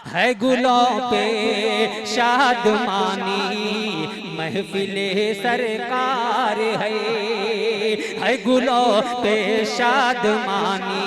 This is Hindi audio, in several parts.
है गुलों पे शादमानी, महफिले सरकार है गुलों पे शादमानी।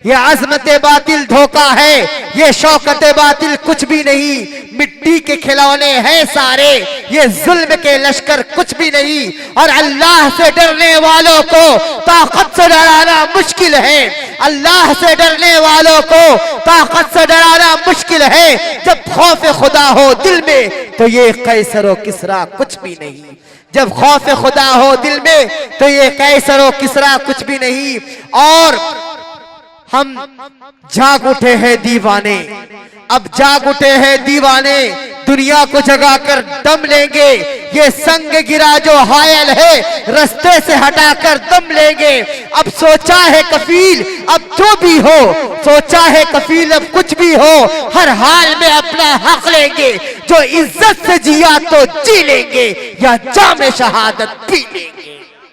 ये अज़मत बातिल धोखा है, ये शौकत बातिल कुछ भी नहीं, मिट्टी के खिलौने हैं सारे, ये जुल्म के लश्कर कुछ भी नहीं। और अल्लाह से डरने वालों को ताकत से डराना मुश्किल है, अल्लाह से डरने वालों को ताकत से डराना मुश्किल है। जब खौफ खुदा हो दिल में तो ये कैसर व किसरा कुछ भी नहीं, जब खौफ खुदा हो दिल में तो ये कैसर व किसरा कुछ भी नहीं। और हम जाग उठे हैं दीवाने, अब जाग उठे हैं दीवाने, दुनिया को जगाकर दम लेंगे। ये संग गिरा जो हायल है, रास्ते से हटाकर दम लेंगे। अब सोचा है कफील, अब जो भी हो, सोचा है कफील अब कुछ भी हो, हर हाल में अपना हक लेंगे। जो इज्जत से जिया तो जी लेंगे, या जाम शहादत पी लेंगे।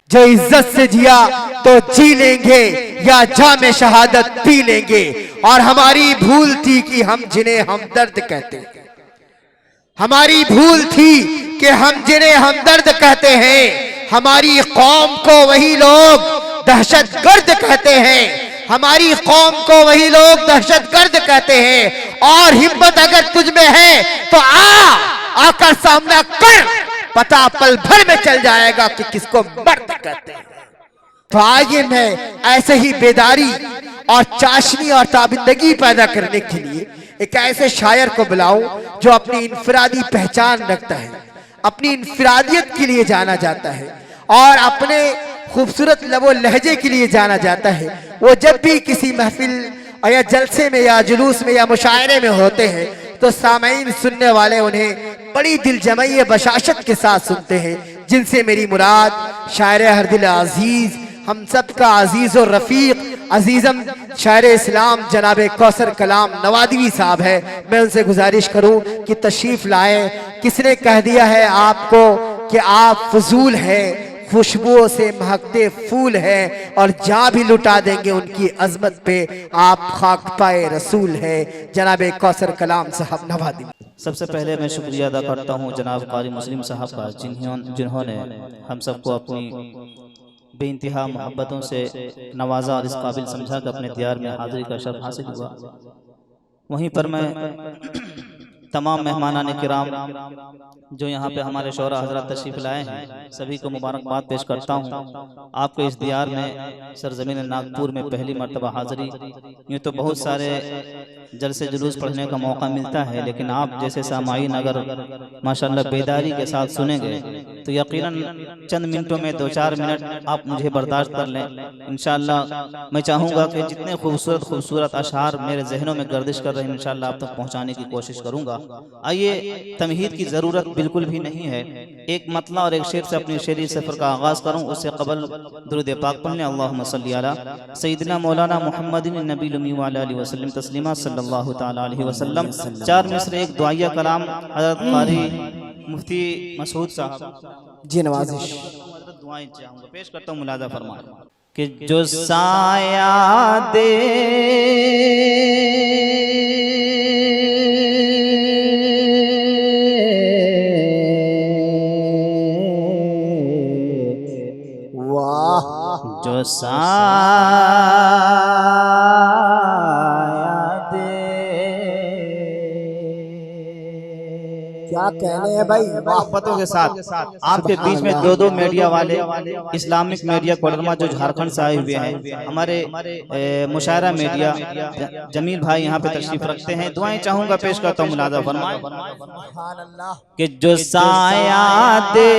जो इज्जत से जिया तो जी लेंगे, या जाम शहादत पी लेंगे। और हमारी भूल थी कि हम जिन्हें हमदर्द कहते हैं, हमारी भूल थी कि हम जिन्हें हमदर्द कहते हैं, हमारी कौम को वही लोग दहशतगर्द कहते हैं, हमारी कौम को वही लोग दहशतगर्द कहते हैं। और हिम्मत अगर तुझ में है तो आकर सामना कर, पता पल भर में चल जाएगा कि किसको मर्द कहते हैं। तो आइए मैं ऐसे ही बेदारी और चाशनी और ताबिंदगी पैदा करने के लिए एक ऐसे शायर को बुलाऊं जो अपनी इनफरादी पहचान रखता है, अपनी इनफरादियत के लिए जाना जाता है और अपने खूबसूरत लबो लहजे के लिए जाना जाता है। वो जब भी किसी महफिल या जलसे में या जुलूस में या मुशायरे में होते हैं तो सामईन सुनने वाले उन्हें बड़ी दिलजमई बशाशत के साथ सुनते हैं। जिनसे मेरी मुराद शायर हर दिल अजीज, हम सब का अजीज और रफीक अजीजम शायर इस्लाम जनाब कौसर कलाम नवादवी साहब है। मैं उनसे गुजारिश करूं कि तशरीफ लाए। किसने कह दिया है आपको कि आप फजूल हैं, खुशबुओं से महकते फूल है और जा भी लुटा देंगे उनकी अजमत पे, आप खाक पाए रसूल है। जनाब कौसर कलाम साहब नवादी। सबसे पहले मैं शुक्रिया अदा करता हूँ जनाब कारी मुस्लिम साहब का, जिन्होंने हम सबको अपनी बेइंतहा मोहब्बतों से नवाजा और इस काबिल समझा कि अपने दियार में हाजिरी का शर्फ हासिल हुआ। वहीं पर मैं तमाम मेहमानान किराम जो यहाँ पे हमारे शौरा हजरत तशरीफ लाए हैं सभी को मुबारकबाद पेश करता हूँ। आपको इस दियार में सरजमीन नागपुर में पहली मरतबा हाजिरी, यूँ तो बहुत सारे जलसे जुलूस पढ़ने का मौका मिलता है, लेकिन आप जैसे सामाईन अगर माशाल्लाह बेदारी के साथ सुनेंगे तो यकीनन चंद मिनटों में 2-4 मिनट आप मुझे बर्दाश्त कर लें। इंशाअल्लाह मैं चाहूँगा कि जितने खूबसूरत खूबसूरत अशआर मेरे जहनों में गर्दिश कर रहे हैं इंशाअल्लाह आप तक पहुँचाने की कोशिश करूँगा। आइए, तमहीद की ज़रूरत बिल्कुल भी नहीं है, एक मतला और एक शेर से अपनी शेरी सफ़र का आगाज़ करूँ। उससे कबल दुरूद पाक पढ़ने अल्लाहुम्मा सल्ली अला सय्यिदना मौलाना मुहम्मदिन नबील उम्मी व अलैहि वसल्लम तस्लीमा सल्लल्लाहु तआला अलैहि वसल्लम। 4 मिसरे एक दुआया कलाम हज़रत कारी मुफ्ती मसूद साहब जी नवाजिश दुआएं चाहूँगा, पेश करता हूँ, मुलाजा फरमाएं कि जो साया दे जो साया दे, क्या कहने हैं भाई मोहब्बतों के साथ आपके बीच में 2 मीडिया वाले इस्लामिक मीडिया कोडरमा जो झारखंड से आए हुए हैं, हमारे मुशायरा मीडिया जमील भाई यहाँ पे तशरीफ रखते हैं। दुआएं चाहूंगा, पेश करता हूँ, मुलाजा फरमाएं कि जो साया दे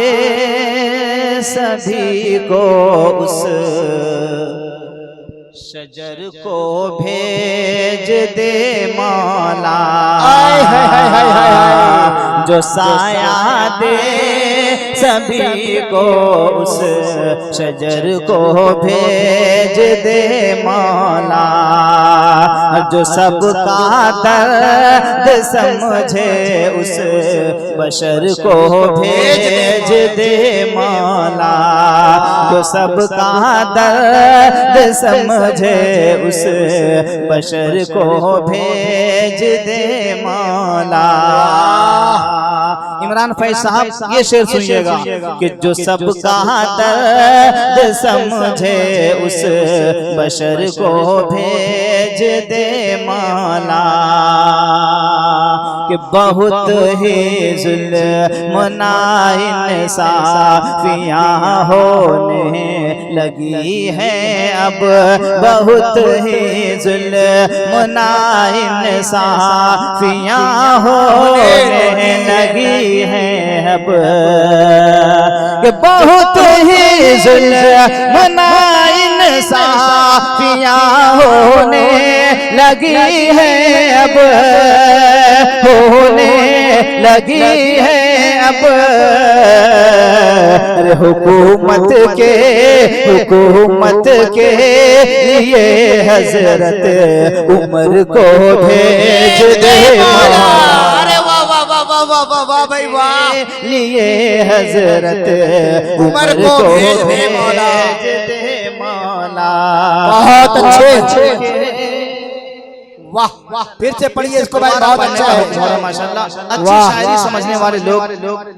सभी को उस शजर को भेज दे मौला, जो साया दे सभी को उस शजर को भेज दे मौला, जो सबका दर्द समझे उस बशर को भेज दे मौला, जो सबका दर्द समझे उस बशर को भेज दे मौला। इमरान फैज साहब ये शेर सुनिएगा कि जो सबका दर्द समझे उस बशर को भेज दे मौला, कि बहुत ही जुल्म इंसाफियां होने लगी है अब, बहुत ही जुल्म इंसाफियां होने लगी है अब, कि बहुत ही जुल्म इंसाफियां होने लगी है अब, होने लगी है अब। हुकूमत के लिए हजरत उमर को भेज दे मौला, अरे वाह वाह वाह वाह वाह वाह वाह भाई वाह, लिए हजरत उमर को भेज दे मौला। बहुत अच्छे, वाह वाह, फिर से पढ़िए इसको भाई, बहुत अच्छा है माशाल्लाह। अच्छी शायरी समझने वाले लोग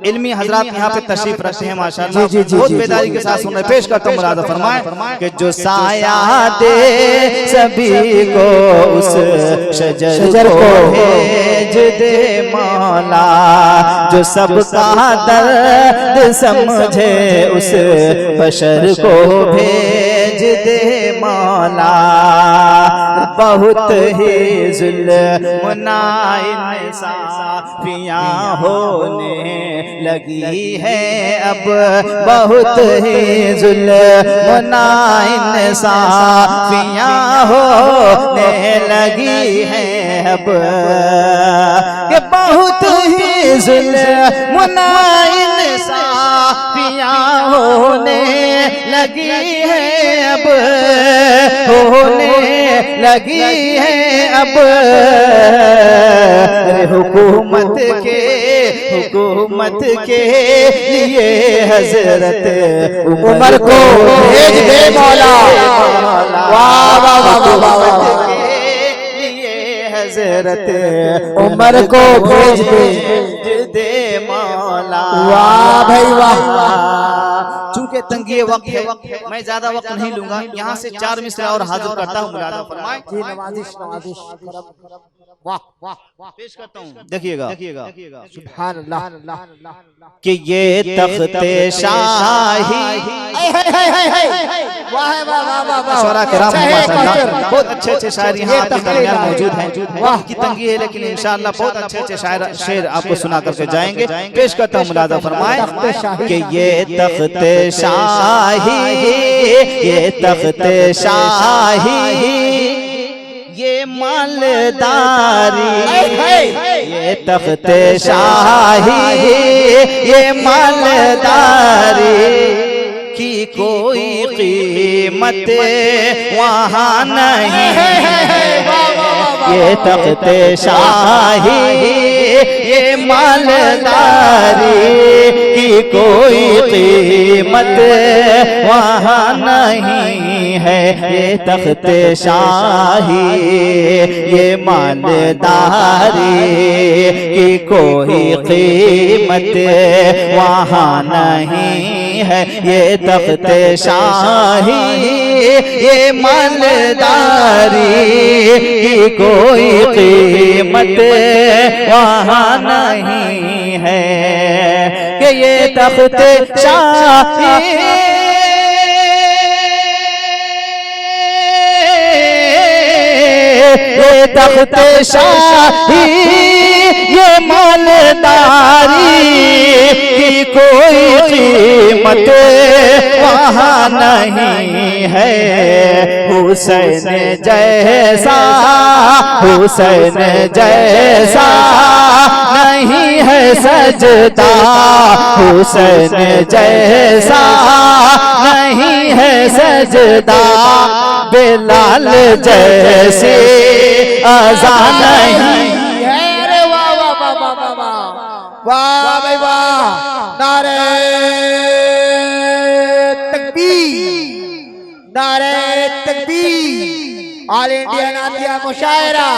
इल्मी हजरात यहाँ पे तशरीफ रखते हैं माशाल्लाह, बहुत बेदारी के साथ सुन रहे। पेश करता हूँ मुलाज़ा फरमाए कि जो साया दे सभी को उस शजर को भेज दे मौला, जो सबका दर्द समझे उस बशर को भेज दे मौला, बहुत ही जुल्म इंसाफियां होने लगी है अब, बहुत ही जुल्म इंसाफियां होने लगी है अब, कि बहुत ही जुल्म इंसाफियां होने लगी है अब, होने लगी है अब। हुकूमत के लिए हजरत उमर को भेज दे मौला, वाह वाह वाह वाह, हजरत उमर को भेज दे मौला, वाह भाई वाह। चूंकि तंगी वक्त है, मैं ज्यादा वक्त नहीं लूंगा, यहाँ से 4 मिसरा और हाजिर करता हूँ। मुलाज़ा फरमाए, वाह वाह वाह, पेश करता हूँ, देखिएगा सुभान अल्लाह, कि ये तख्ते शाही बहुत अच्छे शायर यहाँ आपके दरमियान मौजूद हैं। वाह की तंगी है लेकिन इंशाअल्लाह बहुत अच्छे शेर आपको सुना करके जाएंगे। पेश करता हूँ, मुलाज़ा फरमाए कि ये तख्ते शाही, ये तख्ते शाही, ये मालदारी, ये तख्ते शाही, ये मालदारी की कोई कीमत वहाँ नहीं है। ये तख्ते शाही, ये मालदारी की कोई कीमत वहाँ नहीं है। ये तख्ते शाही, ये मालदारी की कोई कीमत वहाँ नहीं है। ये तख्ते शाही, ये मालदारी की कोई कीमत वहाँ नहीं है। कि ये तख्ते शाही, ये तख्ते शाही, ये मालदारी की कोई कीमत वहाँ नहीं है हुसैन जैसा, हुसैन जैसा नहीं है सजदा, हुसैन जैसा नहीं है सजदा, बिलाल जैसे अज़ान नहीं है। अरे वाह वाह वाह वाह वाह वाह वाह भाई वाह, नारे तकबीर, नारे तकबीर, ऑल इंडिया नातिया मुशायरा।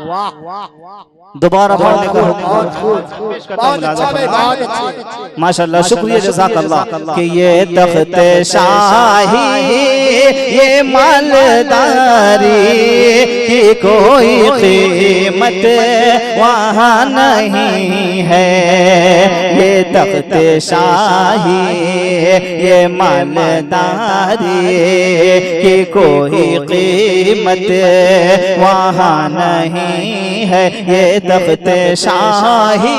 वाह वाह वाह, दोबारा पढ़ने का बहुत अच्छा भाई, बहुत अच्छे। माशाल्लाह, शुक्रिया जज़ाकल्लाह। कि ये तख्त शाही ये मालदारी की कोई कीमत वहाँ नहीं है, ये तख्त शाही ये मालदारी की कोई कीमत वहाँ नहीं है, ये तख्त शाही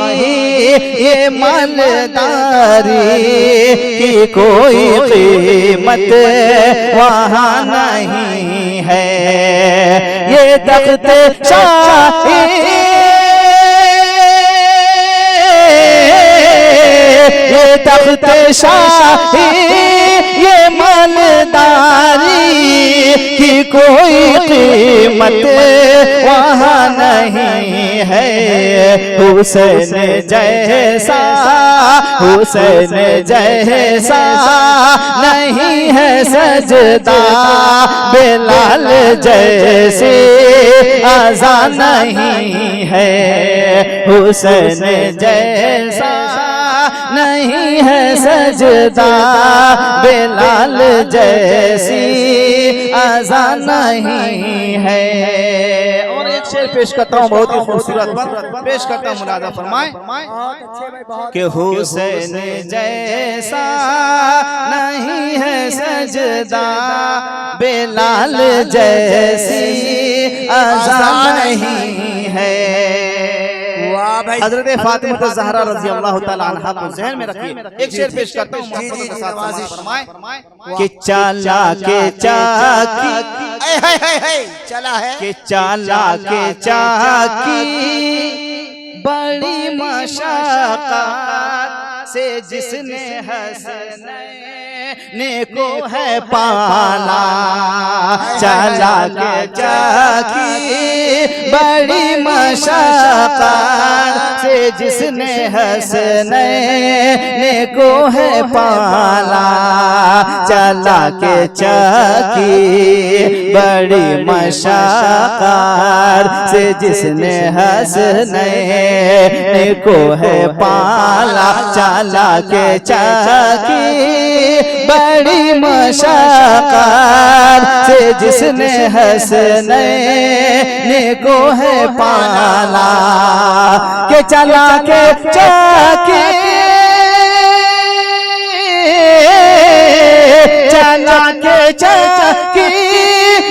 ये मालदारी की कोई कीमत वहाँ नहीं है, ये तख्त शाही ये तख्त शाही ये मालदारी की कोई कीमत वहाँ नहीं है, हुसैन जैसा, हुसैन जैसा नहीं है सजदा, बिलाल जैसे अज़ान नहीं है, हुसैन जैसा नहीं है सजदा, बिलाल जैसी अज़ान नहीं है। और एक शेर पेश करता हूँ बहुत ही खूबसूरत पेश करता हूँ, मुलाज़ा फरमाएं कि हुसैन जैसा नहीं है सजदा, बिलाल जैसी अज़ान नहीं है। हजरत फातिमा ज़हरा रज़ी अल्लाह ताला अन्हा को ज़हन में रखिए। एक शेर पेश करता हूँ मोहब्बत के साथ, फरमाएं कि चाला के चाकी, चला है कि चाला के चाकी बड़ी मशक्क़त से जिसने हसनैन को है पाला, चला के चाकी बड़ी मशक्क़त से जिसने हसनैन को है पाला, चला के चाकी बड़ी मशक्क़त से जिसने हसनैन को है पाला, चला के चाकी बड़ी मशक्क़त से जिसने हसनैन को है पाला, के चला के चाकी चला के चाकी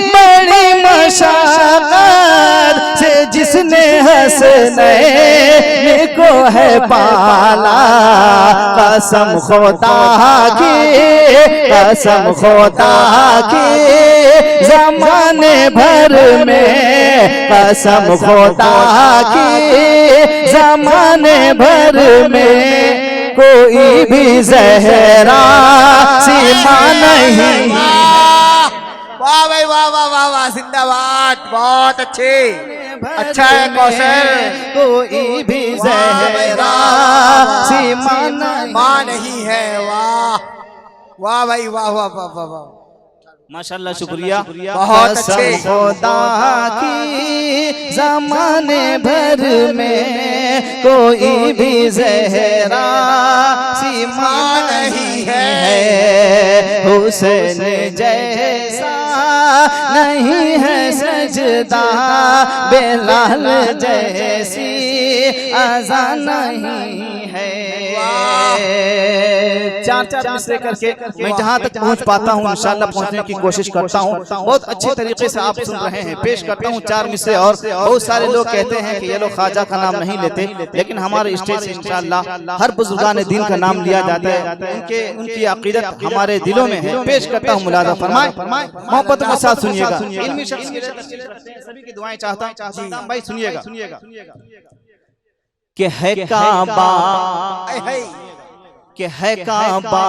बड़ी मशक्क़त से जिसने हसनैन को है पाला, कसम खुदा की, कसम खुदा की ज़माने भर में, कसम खुदा की ज़माने भर में कोई भी ज़हरा सीमा नहीं। वाह भाई वाह वाह वाह वाह, जिंदाबाद, बहुत अच्छे, अच्छा है कौशल। कोई भी ज़हरा सीमा नहीं है। वाह वाह भाई वाह वाह वाह वाह वाह, माशाल्लाह, शुक्रिया, बहुत अच्छे। खुदा की ज़माने भर में कोई भी ज़हरा सीमा नहीं है, हुसैन जैसा नहीं है सजदा, बिलाल जैसी अज़ान नहीं है। है। चार चार मिसरे करके मैं जहाँ तक पहुँच पाता हूँ इंशाअल्लाह पहुँचने की कोशिश करता हूँ। बहुत अच्छे तरीके से आप सुन रहे हैं, पेश करता हूँ चार मिसरे। और बहुत सारे लोग कहते हैं कि ये लोग ख्वाजा का नाम नहीं लेते, लेकिन हमारे स्टेज से इंशाअल्लाह हर बुजुर्गान दीन का नाम लिया जाता है, उनकी अकीदत हमारे दिलों में है। पेश करता हूँ, मुलाजा फरमाएं, मोहब्बत के साथ सुनिएगा। इल्मी सभी की दुआएं चाहता हूं भाई, सुनिएगा। कि है काबा, कि है काबा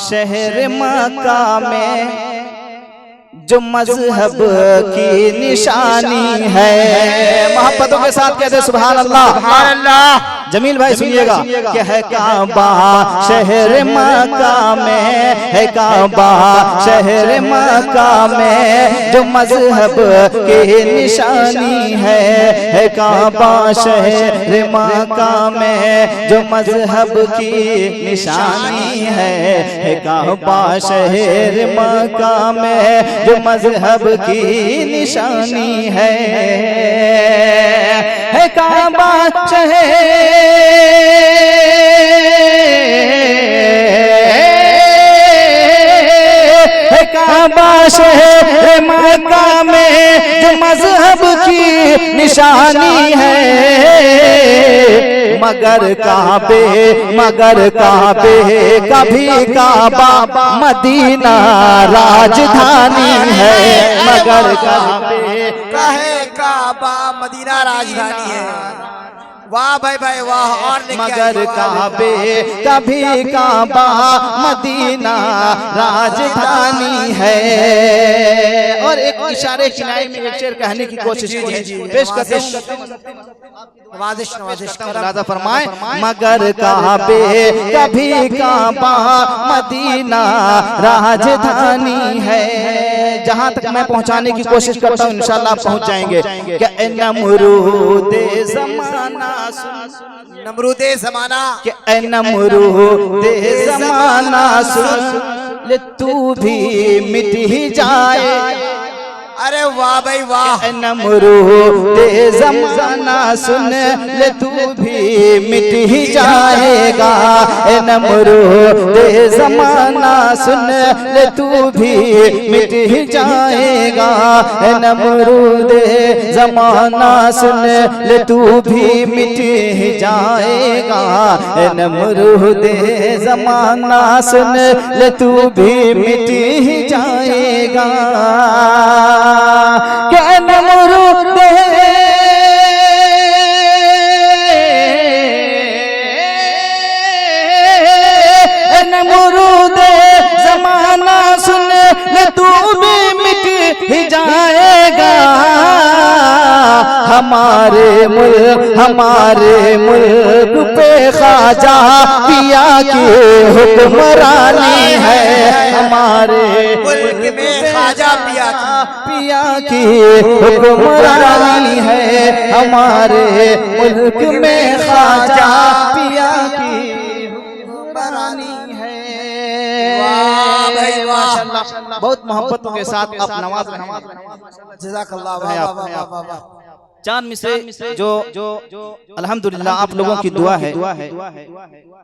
शहर मक्का में जो मजहब की निशानी है। मोहब्बतों के साथ कहते सुभान अल्लाह, सुभान अल्लाह। जमील भाई सुनिएगा। कि है काबा शहर मक्का में, है काबा शहर मक्का में जो मजहब की निशानी है काबा शहर मक्का में जो मजहब की निशानी है काबा शहर मक्का में जो मजहब की निशानी है काबा शहर काबा शहर मक्का में जो मजहब की निशानी है। मगर काबे कभी काबा मदीना राजधानी है। मगर काबे काबा मदीना राजधानी है। वाह भाई भाई वाह। और मगर काबे कभी काबा मदीना राजधानी है। और एक इशारे किनारे में एक शेर कहने की कोशिश की, पेश करते हैं, फरमाए। मगर काबे कभी काबा मदीना राजधानी है। जहाँ तक मैं पहुँचाने की कोशिश करता हूँ इंशाअल्लाह आप पहुँच जाएंगे। क्या नमरूदे ज़माना, नमरूदे ज़माना, क्या नमरूदे ज़माना सुन ले तू भी मिट ही जाए। अरे वाह भाई वाह। नमरूदे ज़माना सुन ले तू भी मिट ही जाएगा। नमरूदे ज़माना सुन ले तू भी मिट ही जाएगा। नमरूदे ज़माना सुन ले तू भी मिट ही जाएगा। नमरूदे ज़माना सुन ले तू भी मिट ही जाएगा। क्या नमरूद ज़माना सुन ले तू भी मिट ही जाएगा। हमारे मुल्क पे ख्वाजा पिया की हुक्मरानी है। हमारे मुल्क में ख्वाजा पिया की हुक्मरानी है। हमारे मुल्क में ख्वाजा पिया की हुक्मरानी है। माशाअल्लाह बहुत मोहब्बतों के साथ आप नवाज जज़ाकल्लाह। चांद मिसरे जो अल्हम्दुलिल्लाह आप लोगों की दुआ है।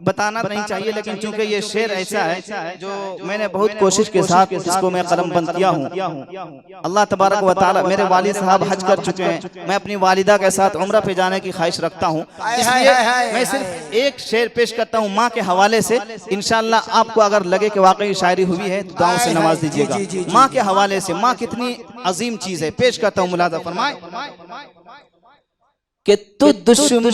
बताना नहीं चाहिए, लेकिन चूंकि ये शेर ऐसा है जो मैंने बहुत कोशिश के साथ इसको मैं कलम बंद किया हूँ। अल्लाह तबारक व तआला, मेरे वालिद साहब हज कर चुके हैं, मैं अपनी वालिदा के साथ उम्रा पे जाने की ख्वाहिश रखता हूँ, इसलिए मैं सिर्फ एक शेर पेश करता हूँ माँ के हवाले से। इंशाअल्लाह आपको अगर लगे कि वाकई शायरी हुई है तो दुआओं से नवाज दीजिएगा। माँ के हवाले से, माँ कितनी अजीम चीज है, पेश करता हूँ, मुलाजा फरमाए। कि तू दुश्मनों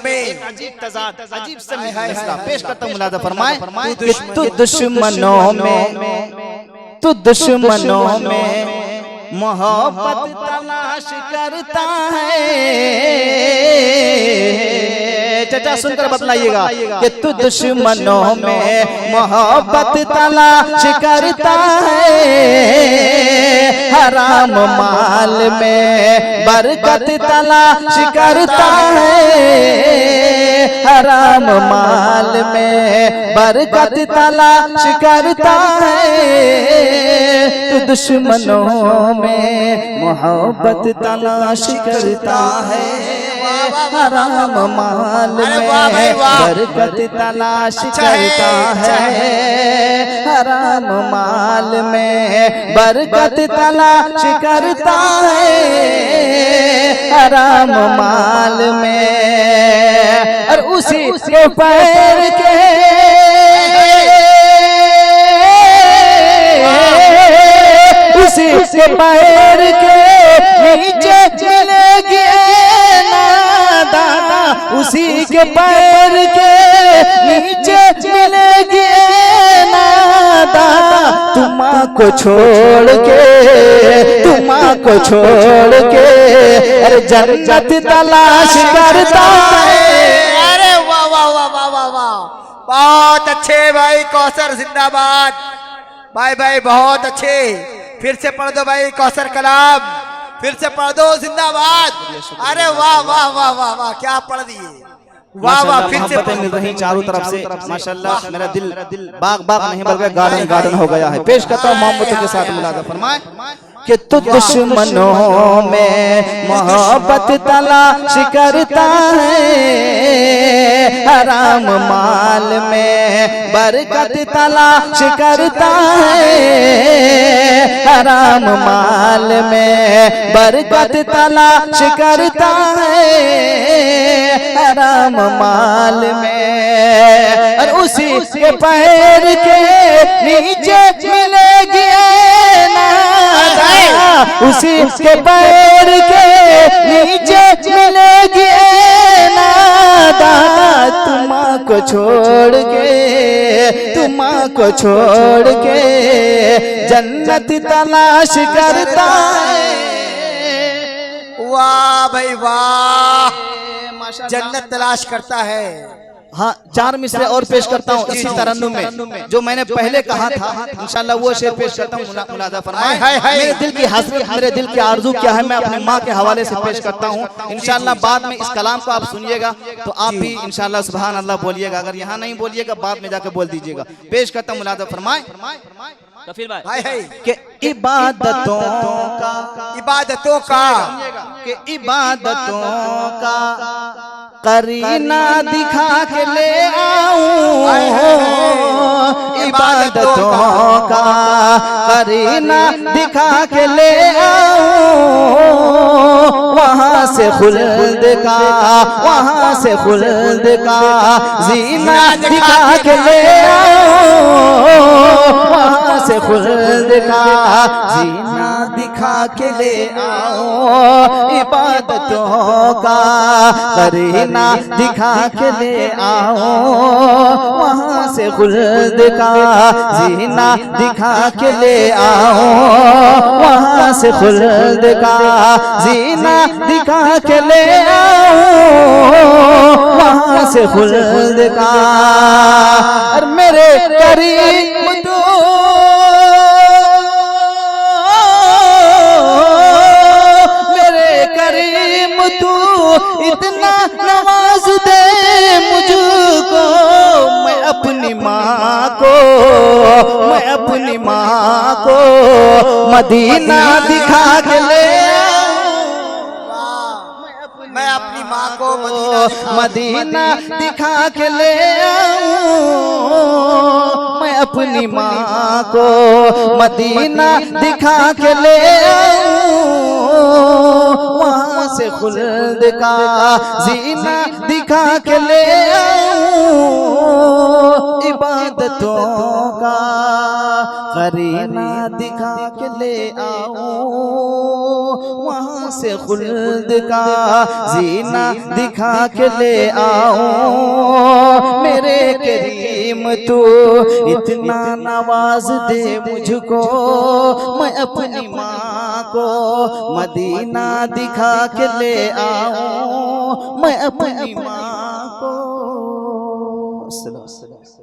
में अजीब तज़ाद, अजीब से मसला पेश करता हूं, मुलाजा फरमाए। तू दुश्मनों में मोहब्बत तलाश करता है। चाचा सुनकर बतलाइएगा कि तू दुश्मनों में मोहब्बत तलाश करता है। हराम माल में बरकत तलाश करता है। हराम माल में बरकत तलाश करता है। तू दुश्मनों में मोहब्बत तलाश करता है। हराम माल में बरकत तलाश करता है, हराम माल में बरकत तलाश करता है, हराम माल में। और उसी के पैर के उसी के पैर के नीचे मिलेगी ना दाना, उसी के पैर के नीचे मिलेगी ना दाना। तुमा को छोड़ के, तुमा को छोड़ के अरे जन्नत तलाश करता है। अरे वाह वाह वाह वाह वाह वाह, बहुत अच्छे भाई कौसर, जिंदाबाद भाई, भाई बहुत अच्छे। फिर से पढ़ दो भाई कौसर कलाम, फिर से पढ़ दो, जिंदाबाद। अरे वाह वाह वाह वाह वाह, क्या पढ़ दिए, वाह वाह। फिर से मिल रही चारों तरफ से, माशाल्लाह। मेरा दिल बाग बाग नहीं बल्कि गार्डन गार्डन हो गया है। पेश करता हूँ मोहम्मद के साथ मुलाजा फरमाए कि तू दुश्मनों में मोहब्बत तलाश करता है, हराम माल में बरकत तलाश करता है, हराम माल में बरकत तलाश करता है, हराम माल में। और उसी के पैर के नीचे मिलेगी ना, उसी के पैर के नीचे मिलेगी ना दाना। तुमा को छोड़ के, तुमा को छोड़ के जन्नत तलाश करता है। वाह भाई वाह, जन्नत तलाश करता है। हाँ, 4 मिसरे और पेश करता हूँ इसी तरन्नुम में जो मैंने पहले कहा था। इंशाल्लाह वो शेर पेश करता हूँ, मुलाजा फरमाएं। मेरे दिल की हसरत, मेरे दिल की आरज़ू क्या है, मैं अपने माँ के हवाले से पेश करता हूँ। इंशाल्लाह बाद में इस कलाम को आप सुनिएगा तो आप भी इंशाल्लाह सुभान अल्लाह बोलिएगा। अगर यहाँ नहीं बोलिएगा बाद में जाकर बोल दीजिएगा। पेश करता हूँ, मुलाजा फरमाएं कफील भाई कि इबादतों का, इबादतों का, कि इबादतों का करीना दिखा के ले आऊं, इबादतों का करीना दिखा के ले आऊं, वहाँ से खुल्द का, वहाँ से खुल्द का जीना दिखा के ले आऊं, वहाँ से खुल्द का जीना दिखा के ले आऊं, इबादतों का करीना दिखा के ले आओ, वहाँ से खुल्द का जीना दिखा के ले आओ, वहाँ से खुल्द का जीना दिखा के ले आओ, वहाँ से खुल्द का। और मेरे करीम तू, मेरे करीम तू इतना नवाज दे मुझको, मैं अपनी माँ को, मैं अपनी माँ को मदीना दिखा के ले आऊं, मैं अपनी माँ को मदीना दिखा के ले आऊं, मैं अपनी माँ को मदीना दिखा के ले आऊं, वहाँ से खुल्द का जीना दिखा के ले आऊं, इबादतों का करीना दिखा के ले आऊं, वहाँ से खुल्द का जीना दिखा के ले आऊं। मेरे करीम तू इतना नवाज दे मुझको, मैं अपनी माँ को मदीना दिखा के ले आऊं, मैं अपनी माँ